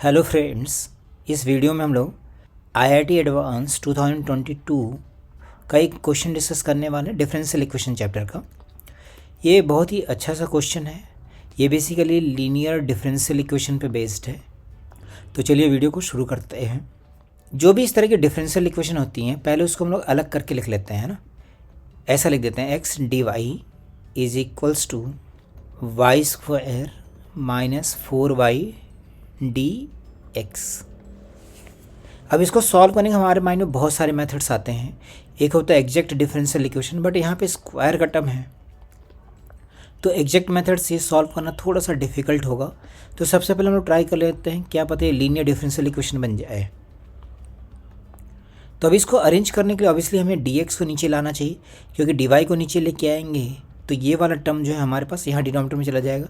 Hello friends, इस video में हम लोग आईआईटी एडवांस 2022 का एक क्वेश्चन डिस्कस करने वाले हैं डिफरेंशियल इक्वेशन चैप्टर का। ये बहुत ही अच्छा सा क्वेश्चन है। ये बेसिकली लीनियर डिफरेंशियल इक्वेशन पे बेस्ड है। तो चलिए वीडियो को शुरू करते हैं। जो भी इस तरह की डिफरेंशियल इक्वेशन होती हैं पहले उसको हम लोग अलग करके लिख लेते हैं ना। ऐसा लिख देते हैं x d y is equals to y square minus 4y d x. अब इसको सॉल्व करने के हमारे माइंड में बहुत सारे मेथड्स आते हैं। एक होता है एग्जैक्ट डिफरेंशियल इक्वेशन, बट यहाँ पे स्क्वायर का टर्म है तो एग्जैक्ट मेथड से सॉल्व करना थोड़ा सा डिफिकल्ट होगा। तो सबसे पहले हम लोग ट्राई कर लेते हैं, क्या पता है लीनियर डिफरेंशियल इक्वेशन बन जाए। तो अब इसको अरेंज करने के लिए ऑब्वियसली हमें डी एक्स को नीचे लाना चाहिए, क्योंकि डी वाई को नीचे लेके आएंगे तो ये वाला टर्म जो है हमारे पास यहाँ डिनोमिनेटर में चला जाएगा,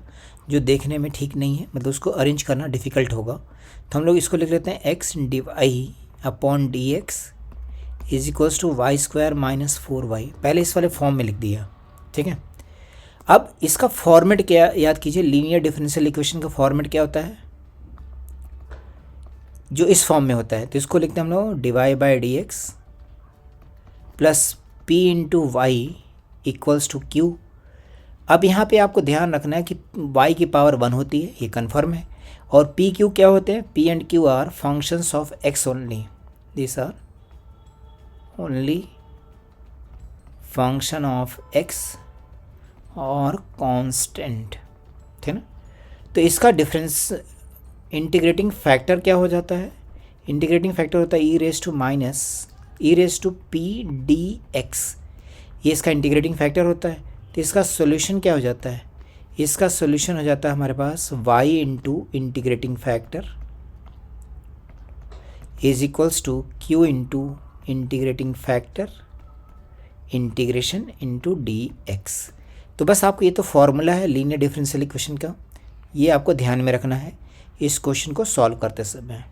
जो देखने में ठीक नहीं है, मतलब उसको अरेंज करना डिफ़िकल्ट होगा। तो हम लोग इसको लिख लेते हैं x d y upon d x is equals to y square minus 4y। पहले इस वाले फॉर्म में लिख दिया, ठीक है। अब इसका फॉर्मेट क्या याद कीजिए, लीनियर डिफरेंशियल इक्वेशन का फॉर्मेट क्या होता है, जो इस फॉर्म में होता है। तो इसको लिखते हैं हम लोग dy by d x plus P into y equals to Q. अब यहाँ पे आपको ध्यान रखना है कि y की पावर 1 होती है, ये कन्फर्म है। और p q क्या होते हैं, p and q are functions of x only, this are only function of x और कांस्टेंट, ठीक ना। तो इसका डिफरेंस इंटीग्रेटिंग फैक्टर क्या हो जाता है, इंटीग्रेटिंग फैक्टर होता है e raise to P d x, ये इसका इंटीग्रेटिंग फैक्टर होता है। तो इसका सॉल्यूशन क्या हो जाता है, इसका सॉल्यूशन हो जाता है हमारे पास y into integrating factor is equals to q into integrating factor integration into d x. तो बस आपको ये तो फॉर्मूला है लीनियर डिफरेंशियल इक्वेशन का, ये आपको ध्यान में रखना है इस क्वेश्चन को सॉल्व करते समय।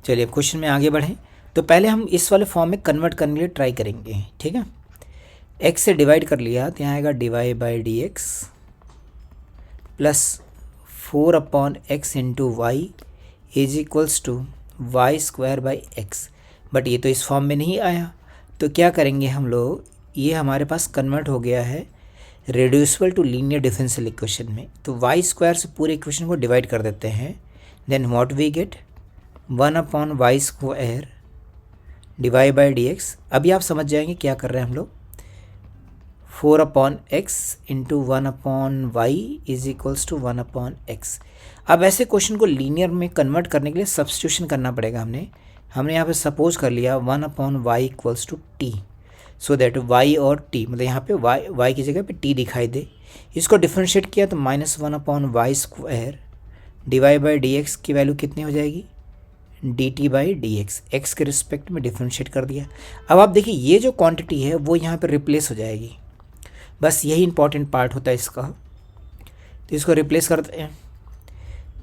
चलिए अब क्वेश्चन में आगे बढ़ें। तो पहले हम इस वाले फॉर्म में कन्वर्ट करने के लिए ट्राई करेंगे, ठीक है। एक्स से डिवाइड कर लिया तो यहाँ आएगा dy by d x plus 4 upon x into y is equals to y square by x. But ये तो इस फॉर्म में नहीं आया, तो क्या करेंगे हम लोग, ये हमारे पास कन्वर्ट हो गया है reducible to linear differential equation में। तो वाई स्क्वायर से पूरे इक्वेशन को डिवाइड कर देते हैं, then what we get 1 upon y square divide by d x. अभी आप समझ जाएंगे क्या कर रहे हैं हम लोग, 4 upon x into 1 upon y is equals to 1 upon x. अब ऐसे क्वेश्चन को लीनियर में कन्वर्ट करने के लिए सब्स्टिट्यूशन करना पड़ेगा। हमने यहाँ पे सपोज कर लिया 1 upon y equals to t, so that y और t, मतलब यहाँ पे y की जगह पे t दिखाई दे। इसको डिफ्रेंशिएट किया तो -1 upon y square divide by d x की वैल्यू कितनी हो जाएगी, dt by d x, x के रिस्पेक्ट में डिफ्रेंशिएट कर दिया। अब आप देखिए ये जो क्वांटिटी है वो यहाँ पे रिप्लेस हो जाएगी, बस यही इंपॉर्टेंट पार्ट होता है इसका। तो इसको रिप्लेस करते हैं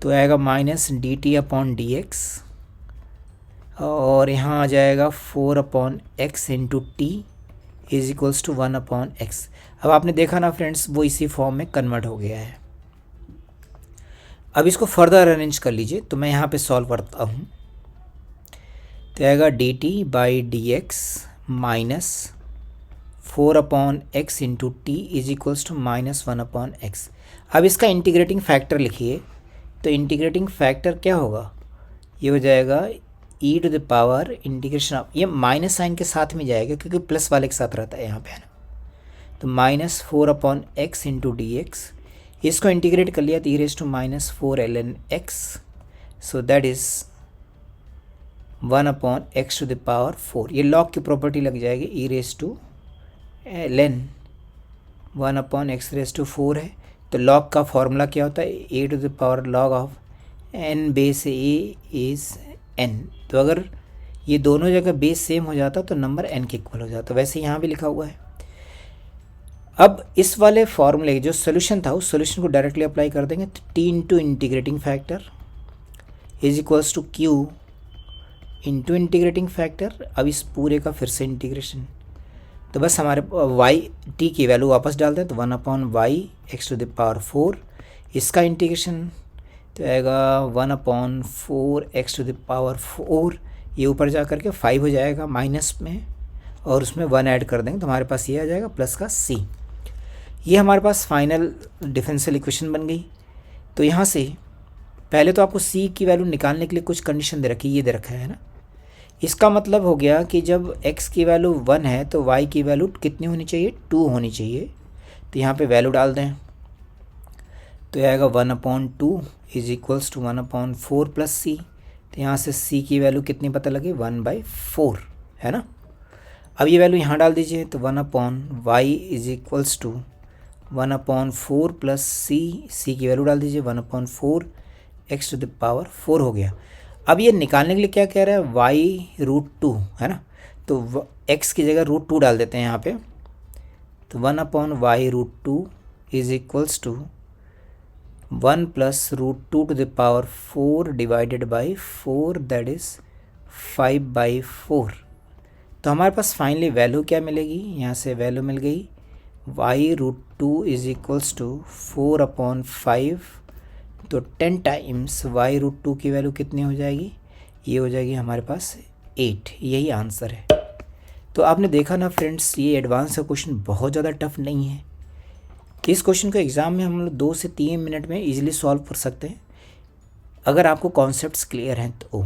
तो आएगा minus d t upon d x, और यहाँ आ जाएगा 4 upon x into t is equals to 1 upon x. अब आपने देखा ना फ्रेंड्स, वो इसी फॉर्म में कन्वर्ट हो गया है। अब इसको फर्दर अरेंज कर लीजिए, तो मैं यहाँ पे सॉल्व करता हूँ। तो आएगा d t by d x minus 4 upon x into t is equals to -1 upon x. अब इसका इंटीग्रेटिंग फैक्टर लिखिए, तो इंटीग्रेटिंग फैक्टर क्या होगा, ये हो जाएगा e to the power integration of, ये माइनस साइन के साथ में जाएगा क्योंकि प्लस वाले के साथ रहता है यहाँ पे, है ना। तो -4 upon x into d x, इसको इंटीग्रेट कर लिया तो e raise to -4 ln x, so that is 1 upon x to the power 4। ये लॉग की प्रॉपर्टी लग जाएगी, e raise to ln 1 upon x raise to 4 है। तो लॉग का फॉर्मूला क्या होता है, a to the power log of n base a is n। तो अगर ये दोनों जगह बेस सेम हो जाता तो नंबर n के इक्वल हो जाता, वैसे यहाँ भी लिखा हुआ है। अब इस वाले फॉर्मूले जो सोल्यूशन था उस सोल्यूशन को डायरेक्टली अप्लाई कर देंगे, तो t into integrating factor is equals to q into integrating factor. अब इस पूरे का फिर से इंटीग्रेशन, तो बस हमारे y t की वैल्यू वापस डाल दें तो 1 upon y x to the power 4, इसका इंटीग्रेशन तो आएगा 1/4x⁴, ये ऊपर जा करके 5 हो जाएगा माइनस में, और उसमें 1 ऐड कर देंगे तो हमारे पास ये आ जाएगा प्लस का c। ये हमारे पास फाइनल डिफरेंशियल इक्वेशन बन गई। तो यहाँ से पहले तो आपको c की वैल्यू निकालने के लिए कुछ कंडीशन दे रखी, ये दे रखा है ना। इसका मतलब हो गया कि जब x की वैल्यू 1 है तो y की वैल्यू कितनी होनी चाहिए, 2 होनी चाहिए। तो यहाँ पे वैल्यू डाल दें तो आएगा 1/2 is equals to 1/4 plus c। तो यहाँ से c की वैल्यू कितनी पता लगी, 1/4 है ना। अब ये वैल्यू यहाँ डाल दीजिए तो 1/y is equals to 1/4 plus c की वैल्यू डाल दीजिए 1/4 x⁴ हो गया। अब ये निकालने के लिए क्या कह रहा है, y√2 है ना। तो x की जगह √2 डाल देते हैं यहाँ पे। तो 1/y√2 is equals to 1 plus √2⁴ divided by 4, that is 5/4। तो हमारे पास फाइनली वैल्यू क्या मिलेगी, यहाँ से वैल्यू मिल गई y√2 इज इक्वल्स टू 4/5। तो 10 टाइम्स y√2 की वैल्यू कितनी हो जाएगी, ये हो जाएगी हमारे पास 8। यही आंसर है। तो आपने देखा ना फ्रेंड्स, ये एडवांस का क्वेश्चन बहुत ज़्यादा टफ नहीं है। इस क्वेश्चन को एग्ज़ाम में हम लोग 2 से 3 मिनट में इजीली सॉल्व कर सकते हैं अगर आपको कॉन्सेप्ट्स क्लियर हैं तो।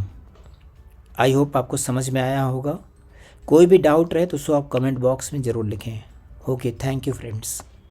आई होप आपको समझ में आया होगा। कोई भी डाउट रहे तो उसको आप कमेंट बॉक्स में ज़रूर लिखें। Okay, thank you friends.